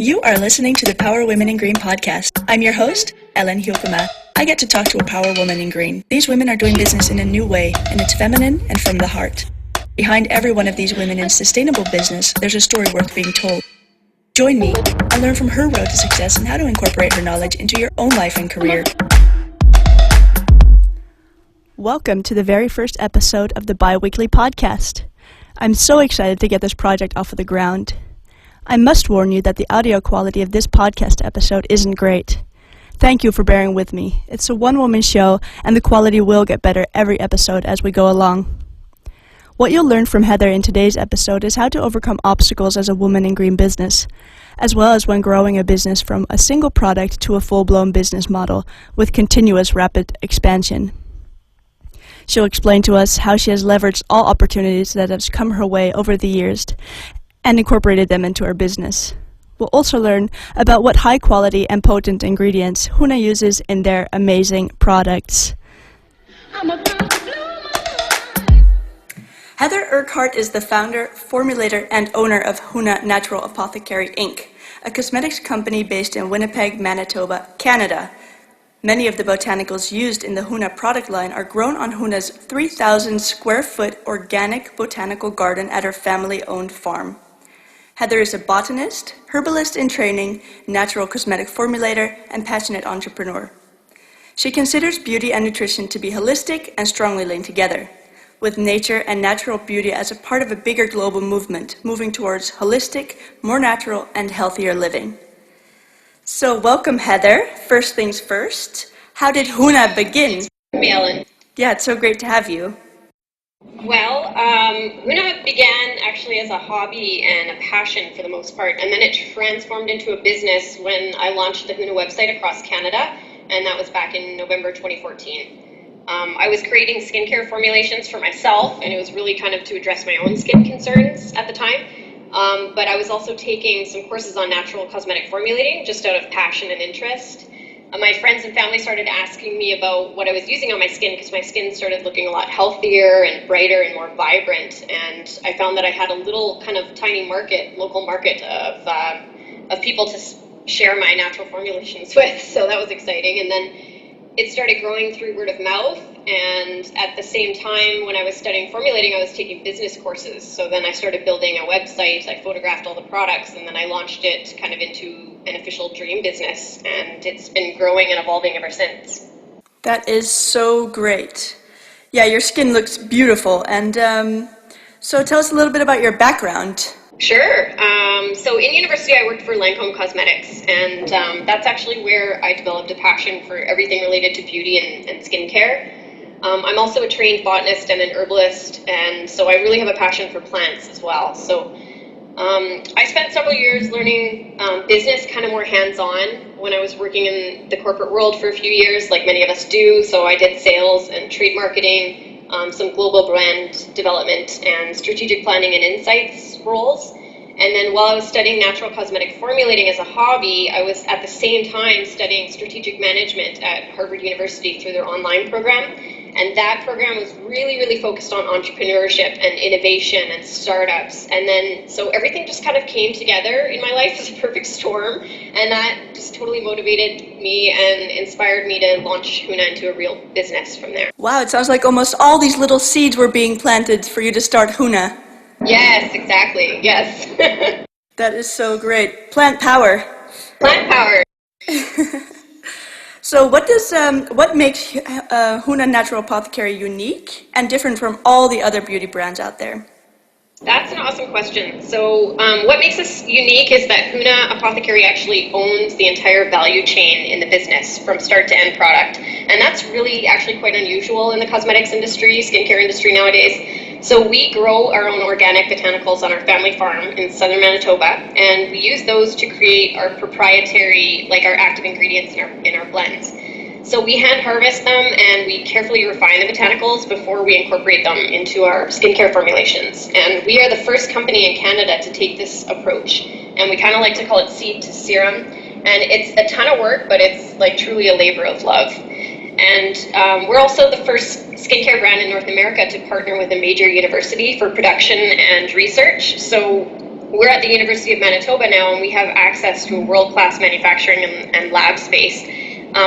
You are listening to the Power Women in Green podcast. I'm your host, Ellen Hielkema. I get to talk to a power woman in green. These women are doing business in a new way, and it's feminine and from the heart. Behind every one of these women in sustainable business, there's a story worth being told. Join me and learn from her road to success and how to incorporate her knowledge into your own life and career. Welcome to the very first episode of the bi-weekly podcast. I'm so excited to get this project off of the ground. I must warn you that the audio quality of this podcast episode isn't great. Thank you for bearing with me. It's a one-woman show, and the quality will get better every episode as we go along. What you'll learn from Heather in today's episode is how to overcome obstacles as a woman in green business, as well as when growing a business from a single product to a full-blown business model with continuous rapid expansion. She'll explain to us how she has leveraged all opportunities that have come her way over the years and incorporated them into her business. We'll also learn about what high-quality and potent ingredients Huna uses in their amazing products. Heather Urquhart is the founder, formulator, and owner of Huna Natural Apothecary Inc., a cosmetics company based in Winnipeg, Manitoba, Canada. Many of the botanicals used in the Huna product line are grown on Huna's 3,000 square foot organic botanical garden at her family-owned farm. Heather is a botanist, herbalist in training, natural cosmetic formulator, and passionate entrepreneur. She considers beauty and nutrition to be holistic and strongly linked together, with nature and natural beauty as a part of a bigger global movement, moving towards holistic, more natural, and healthier living. So welcome, Heather. First things first, how did Huna begin? Ellen. Yeah, it's so great to have you. Well, Huna began actually as a hobby and a passion for the most part, and then it transformed into a business when I launched the Huna website across Canada, and that was back in November 2014. I was creating skincare formulations for myself, and it was really kind of to address my own skin concerns at the time. But I was also taking some courses on natural cosmetic formulating just out of passion and interest. My friends and family started asking me about what I was using on my skin because my skin started looking a lot healthier and brighter and more vibrant. And I found that I had a little kind of tiny market, local market of people to share my natural formulations with. So that was exciting. And then it started growing through word of mouth. And at the same time, when I was studying formulating, I was taking business courses. So then I started building a website, I photographed all the products, and then I launched it kind of into an official dream business. And it's been growing and evolving ever since. That is so great. Yeah, your skin looks beautiful. And so tell us a little bit about your background. Sure. So in university, I worked for Lancome Cosmetics, and that's actually where I developed a passion for everything related to beauty and skincare. I'm also a trained botanist and an herbalist, and so I really have a passion for plants as well. So I spent several years learning business kind of more hands-on when I was working in the corporate world for a few years, like many of us do. So I did sales and trade marketing, some global brand development, and strategic planning and insights roles. And then while I was studying natural cosmetic formulating as a hobby, I was at the same time studying strategic management at Harvard University through their online program. And that program was really, really focused on entrepreneurship and innovation and startups. And then, so everything just kind of came together in my life as a perfect storm. And that just totally motivated me and inspired me to launch Huna into a real business from there. Wow, it sounds like almost all these little seeds were being planted for you to start Huna. Yes, exactly. Yes. That is so great. Plant power. Plant power. So what makes Huna Natural Apothecary unique and different from all the other beauty brands out there? That's an awesome question. So what makes us unique is that Huna Apothecary actually owns the entire value chain in the business from start to end product. And that's really actually quite unusual in the cosmetics industry, skincare industry nowadays. So we grow our own organic botanicals on our family farm in southern Manitoba, and we use those to create our proprietary, like our active ingredients in our blends. So we hand harvest them and we carefully refine the botanicals before we incorporate them into our skincare formulations. And we are the first company in Canada to take this approach. And we kind of like to call it seed to serum. And it's a ton of work, but it's like truly a labor of love. And we're also the first skincare brand in North America to partner with a major university for production and research. So we're at the University of Manitoba now, and we have access to a world-class manufacturing and lab space.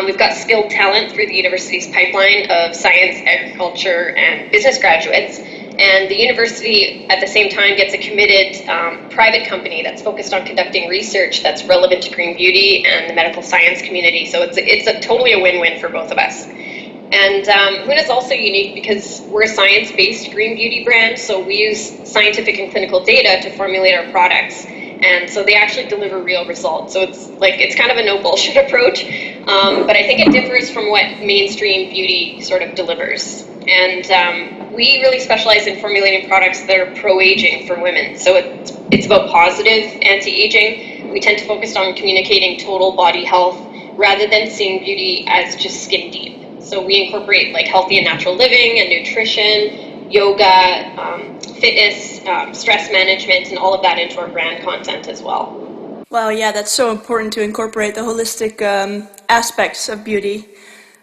We've got skilled talent through the university's pipeline of science, agriculture, and business graduates. And the university, at the same time, gets a committed private company that's focused on conducting research that's relevant to green beauty and the medical science community. So it's totally a win-win for both of us. And Huna is also unique because we're a science-based green beauty brand, so we use scientific and clinical data to formulate our products. And so they actually deliver real results. So it's kind of a no bullshit approach, but I think it differs from what mainstream beauty sort of delivers. And we really specialize in formulating products that are pro-aging for women. So it's about positive anti-aging. We tend to focus on communicating total body health rather than seeing beauty as just skin deep. So we incorporate like healthy and natural living and nutrition, yoga, fitness, stress management, and all of that into our brand content as well. Wow, yeah, that's so important to incorporate the holistic aspects of beauty.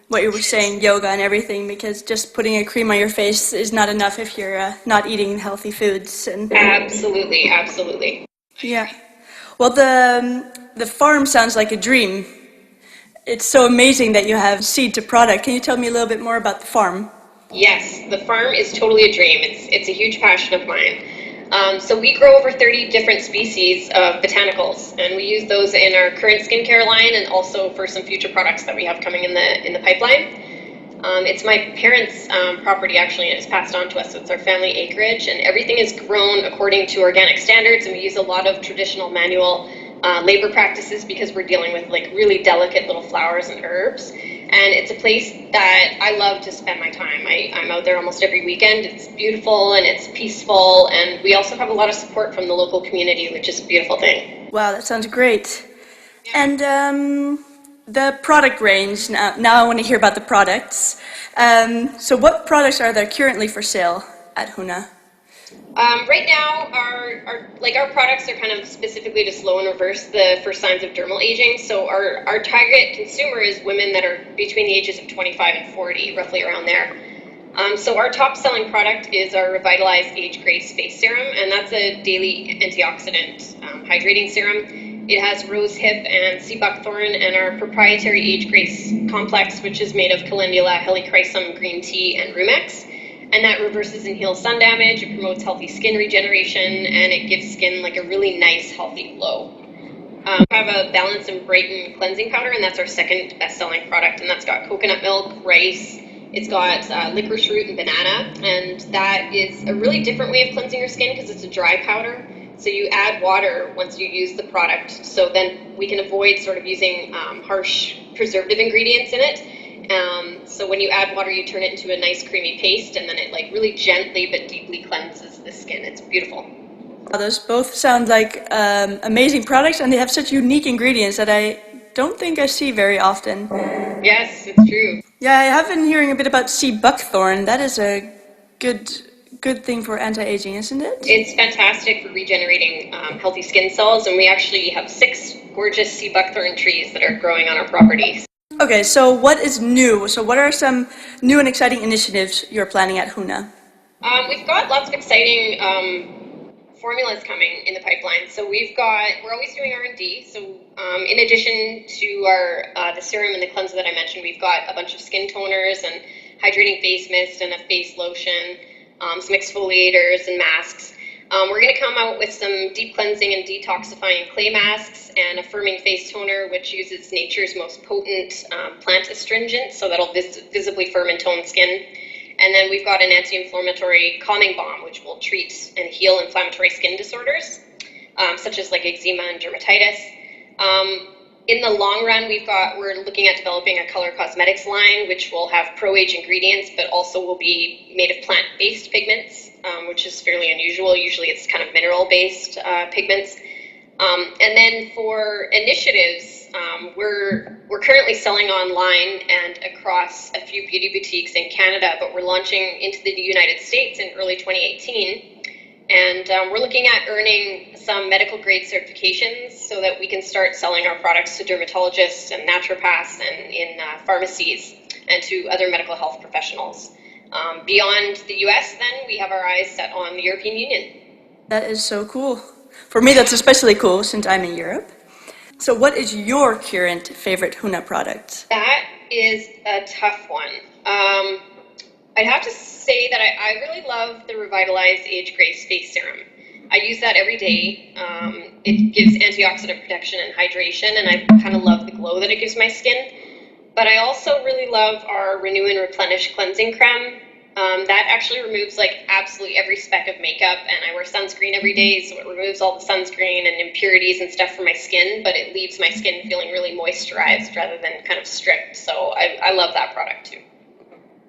What you were saying, yoga and everything, because just putting a cream on your face is not enough if you're not eating healthy foods. And Absolutely. yeah. Well, the farm sounds like a dream. It's so amazing that you have seed to product. Can you tell me a little bit more about the farm? Yes, the farm is totally a dream. It's a huge passion of mine. So we grow over 30 different species of botanicals, and we use those in our current skincare line and also for some future products that we have coming in the pipeline. It's my parents' property actually, and it's passed on to us. So it's our family acreage, and everything is grown according to organic standards, and we use a lot of traditional manual labor practices because we're dealing with like really delicate little flowers and herbs. And it's a place that I love to spend my time. I'm out there almost every weekend. It's beautiful and it's peaceful, and we also have a lot of support from the local community, which is a beautiful thing. Wow, that sounds great. And the product range, now I want to hear about the products. So what products are there currently for sale at Huna? Right now, our products are kind of specifically to slow and reverse the first signs of dermal aging. So our target consumer is women that are between the ages of 25 and 40, roughly around there. So our top selling product is our Revitalized Age Grace Face Serum, and that's a daily antioxidant hydrating serum. It has rosehip and sea buckthorn and our proprietary Age Grace complex, which is made of calendula, helichrysum, green tea, and rumex. And that reverses and heals sun damage, it promotes healthy skin regeneration, and it gives skin like a really nice, healthy glow. We have a Balance and Brighten cleansing powder, and that's our second best-selling product, and that's got coconut milk, rice, it's got licorice root and banana, and that is a really different way of cleansing your skin because it's a dry powder. So you add water once you use the product, so then we can avoid sort of using harsh preservative ingredients in it. So when you add water, you turn it into a nice creamy paste, and then it like really gently but deeply cleanses the skin. It's beautiful. Those both sound like amazing products, and they have such unique ingredients that I don't think I see very often. Yes, it's true. Yeah, I have been hearing a bit about sea buckthorn. That is a good thing for anti-aging, isn't it? It's fantastic for regenerating healthy skin cells, and we actually have 6 gorgeous sea buckthorn trees that are growing on our property. Okay, so what is new? So what are some new and exciting initiatives you're planning at Huna? We've got lots of exciting formulas coming in the pipeline. So we're always doing R&D. So in addition to the serum and the cleanser that I mentioned, we've got a bunch of skin toners and hydrating face mist and a face lotion, some exfoliators and masks. We're going to come out with some deep cleansing and detoxifying clay masks and a firming face toner, which uses nature's most potent plant astringent, so that'll visibly firm and tone skin. And then we've got an anti-inflammatory calming balm, which will treat and heal inflammatory skin disorders, such as like eczema and dermatitis. In the long run, we're looking at developing a color cosmetics line, which will have pro-age ingredients, but also will be made of plant-based pigments, which is fairly unusual. Usually it's kind of mineral-based pigments. And then for initiatives, we're currently selling online and across a few beauty boutiques in Canada, but we're launching into the United States in early 2018. And we're looking at earning some medical grade certifications so that we can start selling our products to dermatologists and naturopaths and in pharmacies and to other medical health professionals. Beyond the US, then, we have our eyes set on the European Union. That is so cool. For me, that's especially cool since I'm in Europe. So what is your current favorite Huna product? That is a tough one. I'd have to say that I really love the Revitalized Age Grace Face Serum. I use that every day. It gives antioxidant protection and hydration, and I kind of love the glow that it gives my skin. But I also really love our Renew and Replenish Cleansing Creme. That actually removes like absolutely every speck of makeup, and I wear sunscreen every day, so it removes all the sunscreen and impurities and stuff from my skin, but it leaves my skin feeling really moisturized rather than kind of stripped. So I love that product too.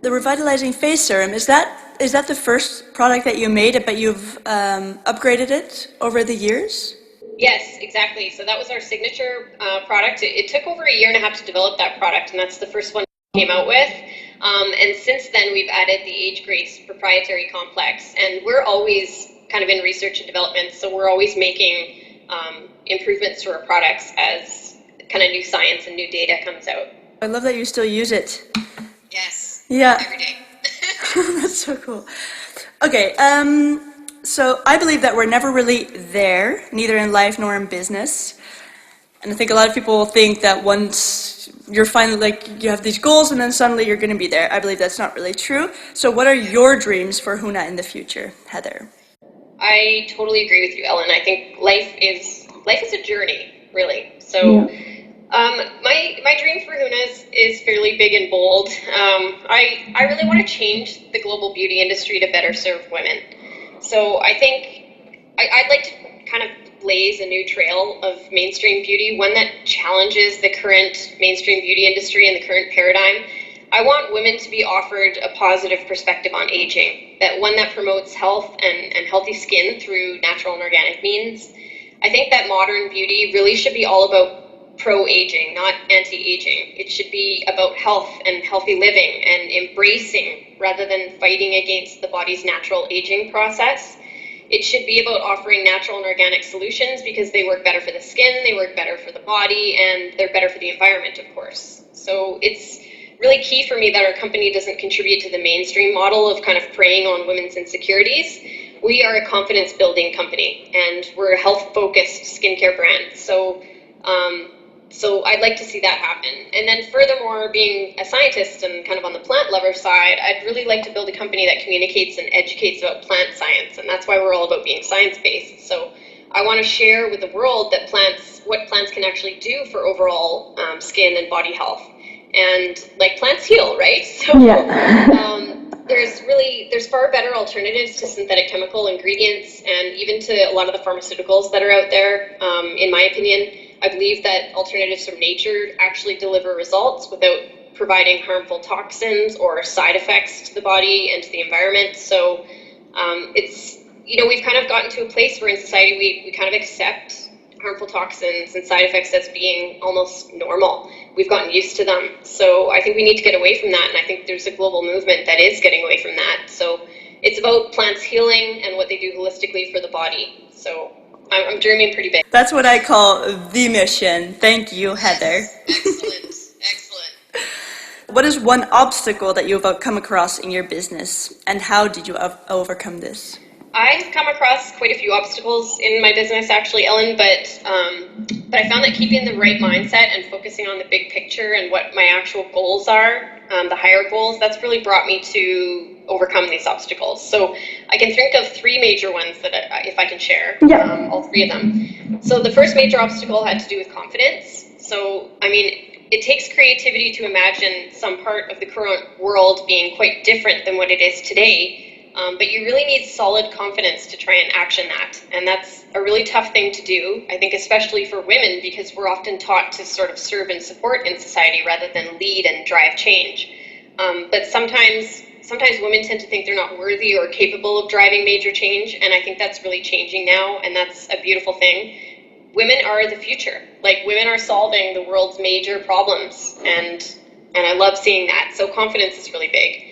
The Revitalizing Face Serum, is that the first product that you made, but you've upgraded it over the years? Yes, exactly. So that was our signature product. It took over a year and a half to develop that product, and that's the first one we came out with. And since then, we've added the Age Grace proprietary complex, and we're always kind of in research and development, so we're always making improvements to our products as kind of new science and new data comes out. I love that you still use it. Yes. Yeah. Every day. That's so cool. Okay, so I believe that we're never really there, neither in life nor in business. And I think a lot of people think that once you're finally, like, you have these goals and then suddenly you're going to be there. I believe that's not really true. So what are your dreams for Huna in the future, Heather? I totally agree with you, Ellen. I think life is a journey, really. So my dream for Huna is fairly big and bold. I really want to change the global beauty industry to better serve women. So I think I'd like to kind of blaze a new trail of mainstream beauty, one that challenges the current mainstream beauty industry and the current paradigm. I want women to be offered a positive perspective on aging, one that promotes health and healthy skin through natural and organic means. I think that modern beauty really should be all about pro-aging, not anti-aging. It should be about health and healthy living and embracing rather than fighting against the body's natural aging process. It should be about offering natural and organic solutions because they work better for the skin, they work better for the body, and they're better for the environment, of course. So it's really key for me that our company doesn't contribute to the mainstream model of kind of preying on women's insecurities. We are a confidence building company, and we're a health focused skincare brand. So I'd like to see that happen. And then furthermore, being a scientist and kind of on the plant lover side, I'd really like to build a company that communicates and educates about plant science. And that's why we're all about being science-based. So I want to share with the world that what plants can actually do for overall skin and body health. And like plants heal, right? So there's far better alternatives to synthetic chemical ingredients and even to a lot of the pharmaceuticals that are out there, in my opinion. I believe that alternatives from nature actually deliver results without providing harmful toxins or side effects to the body and to the environment. So we've kind of gotten to a place where in society we kind of accept harmful toxins and side effects as being almost normal. We've gotten used to them. So I think we need to get away from that, and I think there's a global movement that is getting away from that. So it's about plants healing and what they do holistically for the body. So I'm dreaming pretty big. That's what I call the mission. Thank you, Heather. Excellent. What is one obstacle that you've come across in your business, and how did you overcome this? I've come across quite a few obstacles in my business, actually, Ellen, but I found that keeping the right mindset and focusing on the big picture and what my actual goals are, the higher goals, that's really brought me to overcome these obstacles. So I can think of three major ones that if I can share, all three of them. So the first major obstacle had to do with confidence. So, I mean, it takes creativity to imagine some part of the current world being quite different than what it is today. But you really need solid confidence to try and action that. And that's a really tough thing to do, I think, especially for women, because we're often taught to sort of serve and support in society rather than lead and drive change. But sometimes women tend to think they're not worthy or capable of driving major change, and I think that's really changing now, and that's a beautiful thing. Women are the future. Like, women are solving the world's major problems, and I love seeing that. So confidence is really big.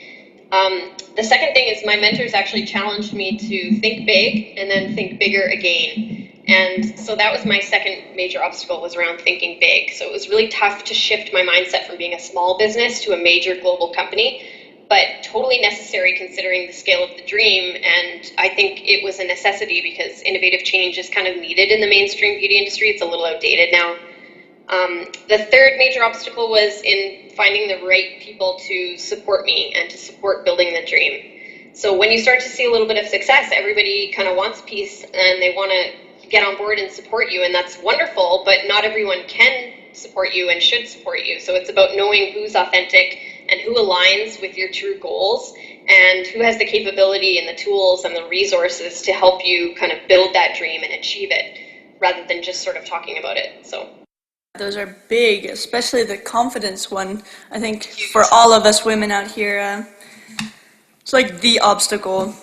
The second thing is my mentors actually challenged me to think big and then think bigger again. And so that was my second major obstacle, was around thinking big. So it was really tough to shift my mindset from being a small business to a major global company. but totally necessary considering the scale of the dream. And I think it was a necessity because innovative change is kind of needed in the mainstream beauty industry. It's a little outdated now. The third major obstacle was in finding the right people to support me and to support building the dream. So when you start to see a little bit of success, everybody kind of wants a piece and they want to get on board and support you, and that's wonderful, but not everyone can support you and should support you. So it's about knowing who's authentic and who aligns with your true goals and who has the capability and the tools and the resources to help you kind of build that dream and achieve it rather than just sort of talking about it. So those are big, especially the confidence one. I think for all of us women out here, it's like the obstacle.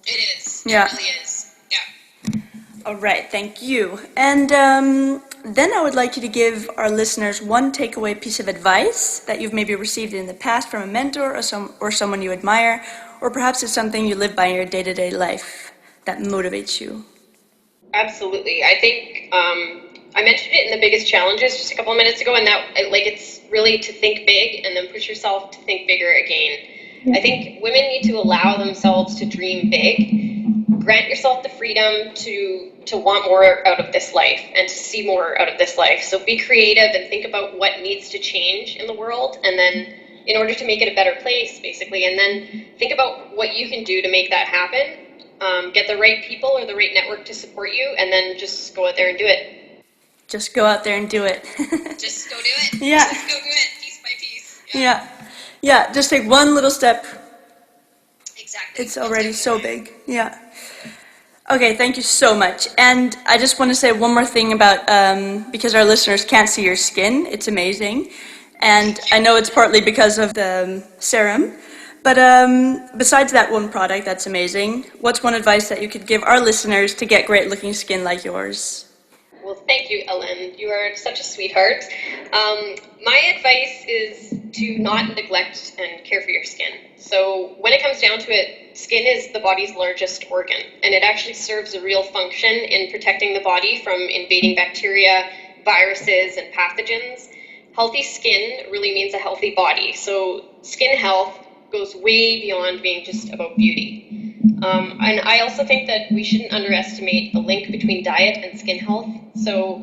It is. Yeah. It really is. Yeah. All right, thank you. And then I would like you to give our listeners one takeaway piece of advice that you've maybe received in the past from a mentor or someone you admire, or perhaps it's something you live by in your day-to-day life that motivates you. Absolutely. I think I mentioned it in the biggest challenges just a couple of minutes ago, and that it's really to think big and then push yourself to think bigger again. I think women need to allow themselves to dream big, grant yourself the freedom to want more out of this life and to see more out of this life. So be creative and think about what needs to change in the world, and then in order to make it a better place, basically, and then think about what you can do to make that happen. Get the right people or the right network to support you, and then just go out there and do it. Just go out there and do it. Just go do it. Yeah. Just go do it, piece by piece. Yeah, just take one little step. Exactly. It's already so big. Yeah. Okay, thank you so much. And I just want to say one more thing about, because our listeners can't see your skin, it's amazing. And I know it's partly because of the serum. But besides that one product that's amazing, what's one advice that you could give our listeners to get great looking skin like yours? Well, thank you, Ellen. You are such a sweetheart. My advice is to not neglect and care for your skin. So when it comes down to it, skin is the body's largest organ, and it actually serves a real function in protecting the body from invading bacteria, viruses, and pathogens. Healthy skin really means a healthy body. So skin health goes way beyond being just about beauty. And I also think that we shouldn't underestimate the link between diet and skin health. So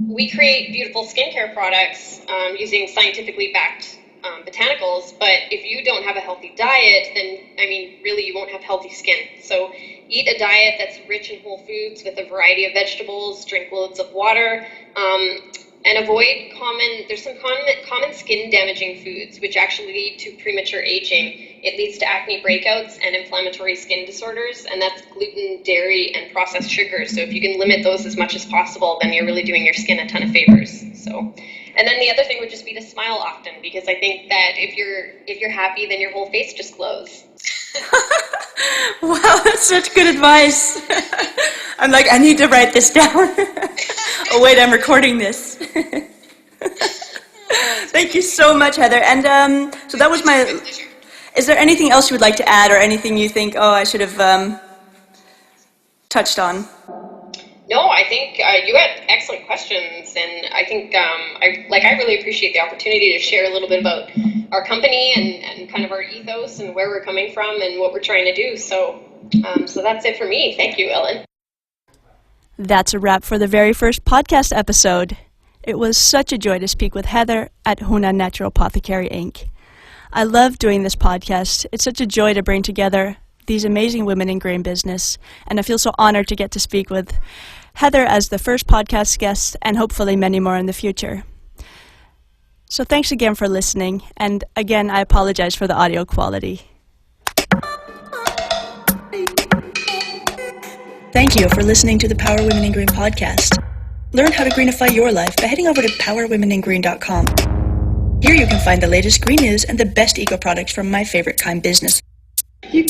we create beautiful skincare products using scientifically backed botanicals, but if you don't have a healthy diet, then, really you won't have healthy skin. So eat a diet that's rich in whole foods with a variety of vegetables, drink loads of water, and avoid there's some common skin damaging foods which actually lead to premature aging. It leads to acne breakouts and inflammatory skin disorders, and that's gluten, dairy, and processed sugars. So if you can limit those as much as possible, then you're really doing your skin a ton of favors. And then the other thing would just be to smile often, because I think that if you're happy, then your whole face just glows. Wow, that's such good advice. I'm like, I need to write this down. Oh wait, I'm recording this. Thank you so much, Heather. And so that was my... Is there anything else you would like to add, or anything you think, I should have touched on? No, I think you had excellent questions, and I think I really appreciate the opportunity to share a little bit about our company and kind of our ethos and where we're coming from and what we're trying to do. So that's it for me. Thank you, Ellen. That's a wrap for the very first podcast episode. It was such a joy to speak with Heather at Hunan Natural Apothecary Inc. I love doing this podcast. It's such a joy to bring together these amazing women in grain business, and I feel so honored to get to speak with Heather as the first podcast guest, and hopefully many more in the future. So thanks again for listening, and again, I apologize for the audio quality. Thank you for listening to the Power Women in Green podcast. Learn how to greenify your life by heading over to powerwomeningreen.com. Here you can find the latest green news and the best eco products from my favorite kind business. You